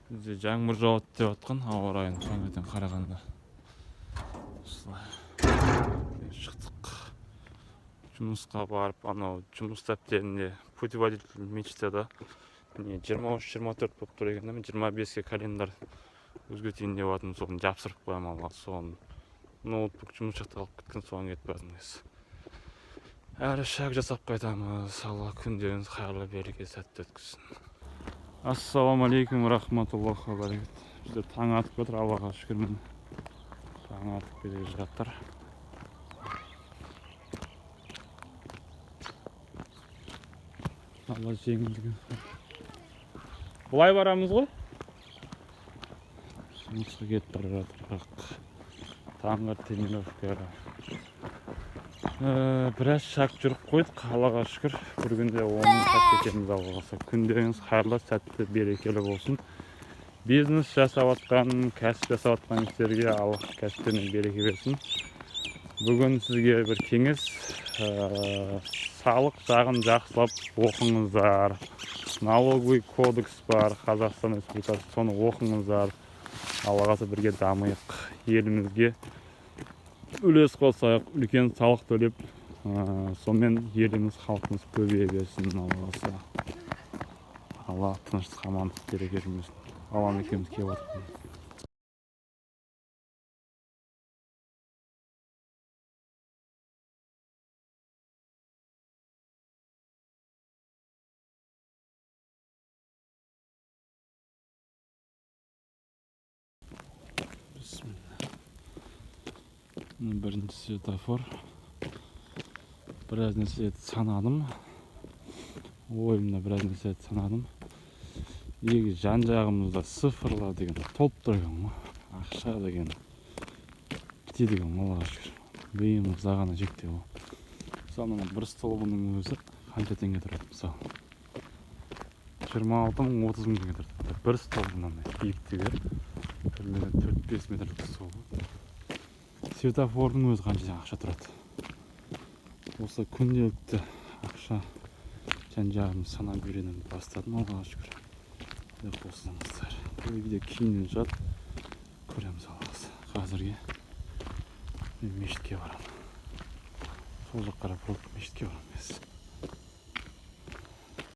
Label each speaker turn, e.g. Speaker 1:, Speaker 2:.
Speaker 1: Bizde жаңбыр жауады деп жатқан ауа райын таңертең қарағанда. Шықтық. Жұмысқа барып, анау жұмыс дәптерінде путеводитель мечтада 23-24 болып тұр екен, мен 25-ке календар өзгертейін деп жатырмын, соны жапсырып қоямын алға. Соны ноутбук жұмыс жақта қалып кеткен, соған кетіп жатырмыз. Әрі шаг жасап қайтамыз. Алла күндеріңіз қайырлы, береке, сәтті өткізсін. Ассалаумағалейкум рахматуллахи ва баракат. Бізде таң атып кетір, Аллаға шүкір, міне. Таң атып келе жатыр. Алла жеңілдігін. Бұлай барамыз ғой? Жұмысқа кетіп бара жатырмыз. Таңғы тренировкаға. Біраз шаг жүріп қойдық, Аллаға шүкір. Бір күнде 10 шаг кетеміз Алла қаласа. Күндеріңіз қайырлы, сәтті, берекелі болсын. Бизнес жасап жатқан, кәсіп жасап жатқан кісілерге Алла кәсіптеріне береке берсін. Бүгін сізге бір кеңес, салық жағын жақсылап оқыңыздар. Налоговый кодекс бар, Қазақстан Республикасы, соны оқыңыздар. Алла қаласа бірге дамайық. Елімізге үлес қосайық, үлкен салық төлеп, сонымен еліміз, халқымыз көбейе берсін. Алла қаласа. Алла тыныштық, амандық береке берсін. Аллам екеуміз келіп отырмыз. Бірінші светофор. Біраз нәрселерді санадым. Ойымда біраз нәрселерді санадым. Егі жан жағымызда цифрлар деген толып тұр екен ғой. Ақша деген бітеді екен, Аллаға шүкір. Миымыз ғана шектеу ғой. Мысалы бір столбының өзі қанша теңге тұрады? Мысалы 26 мың 30 мың теңге тұрады. Бір столбынан биіктігі 4-5 метрлік стол. Светофордың өзі қанша ақша тұрады. Осы күнделікті ақша жан-жағымыз санап үйреніп бастадым, Аллаға шүкір. Деп қосылыңыздар. Бұл видео кейіннен шығады. Көреміз Алла қаласа. Қазірге мен мешітке барамын. Сол жаққа қарап мешітке барамыз.